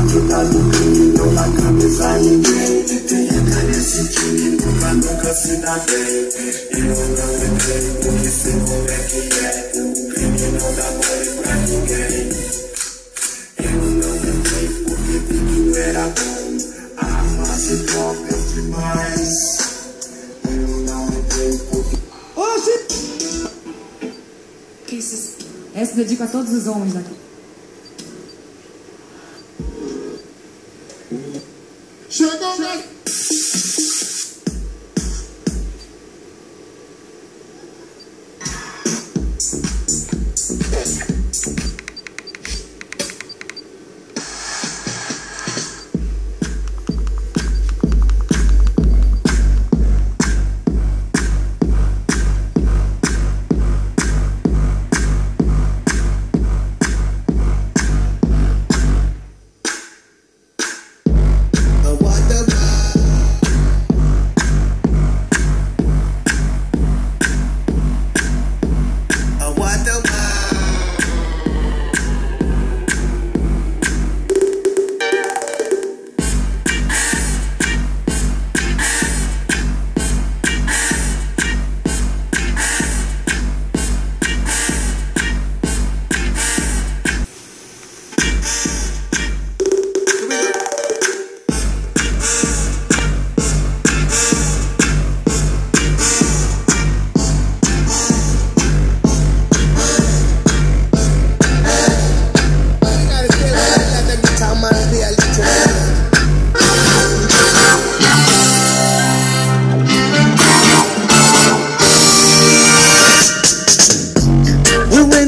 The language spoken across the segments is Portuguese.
vida do crime não dá cabeça a ninguém. Tem a cara nesse time, nunca se dá bem. Eu não entrei porque sei como é que é. O crime não dá mole pra ninguém. Eu não entrei porque tudo era bom. A massa droga demais. Eu não entrei porque... Essa dedico a todos os homens daqui. Chegou, né?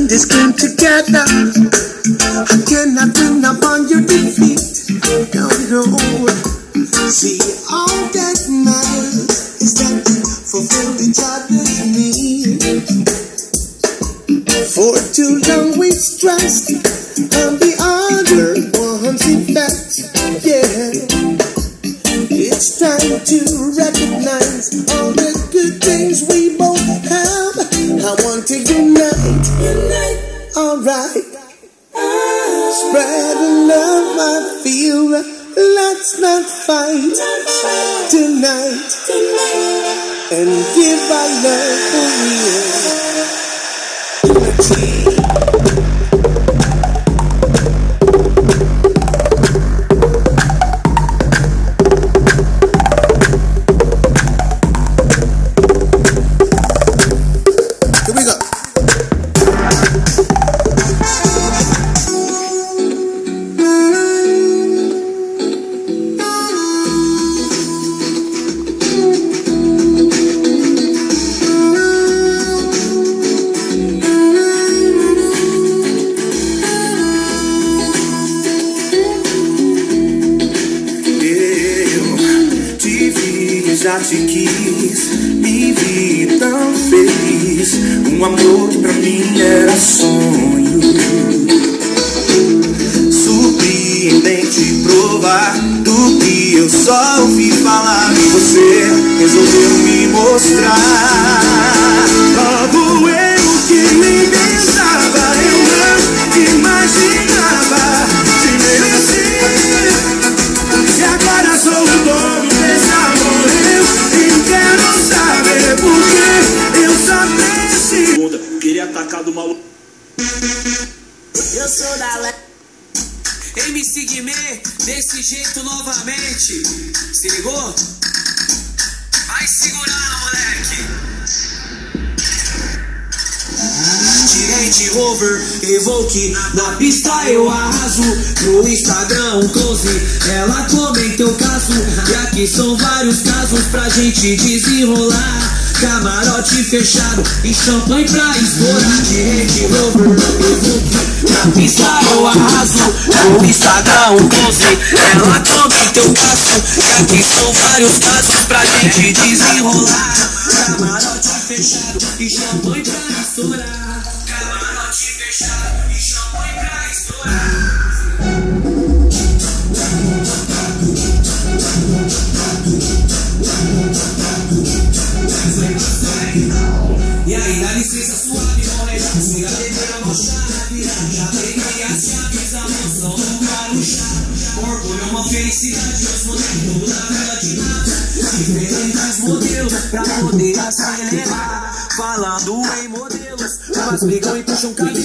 This came together. I cannot win upon your defeat. No, no. See, all that matters is that we fulfill each other's need. For too long we've stressed on the other one's effect. Yeah, it's time to recognize all the good things we both have. I want to unite. Alright. Spread the love I feel. Let's not fight tonight. And give our love for real. Unity. Já te quis, me vi tão feliz. Um amor que pra mim era sonho. Surpreendente provar do que eu só ouvi falar. E você resolveu me mostrar. Logo eu que me pensava, eu não imaginava te merecer. E agora sou o dono desse amor. Eu quero saber por que eu só preciso. Queria atacar do maluco. Eu sou da MC Guimê, desse jeito novamente. Se ligou? Vai segurando, moleque. Direct Rover, Evoque, na pista eu arraso. No Instagram um close, ela comenta o caso. E aqui são vários casos pra gente desenrolar. Camarote fechado e champanhe pra estourar. Direct Rover, Evoque, na pista eu arraso. No Instagram um close, ela comenta o caso. E aqui são vários casos pra gente desenrolar. Camarote fechado e champanhe pra estourar. Camarote fechado e champanhe pra estourar. E aí, dá licença suave, morre. Se a bebeira mochar, vira. Já peguei a chave, a moção, não para o chá. felicidade, os modelos da vida de nada. Diferentes modelos pra poder acelerar. Falando em modelos, umas brigam e puxam cabelo.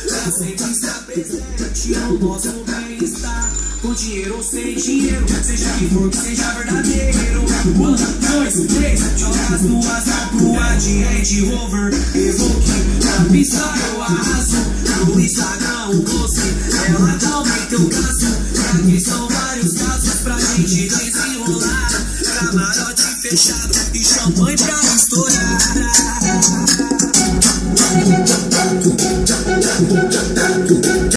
Pra sempre estar presente ao nosso bem-estar. Com dinheiro ou sem dinheiro, seja que for que seja verdadeiro. 1, 2, 3, joga as duas mãos pro adiante, Rover, Evoque. Na pista eu arraso, no Instagram o close. Ela também tem um caso, aqui são vários casos pra gente desenrolar. Camarote fechado e champanhe pra estourar.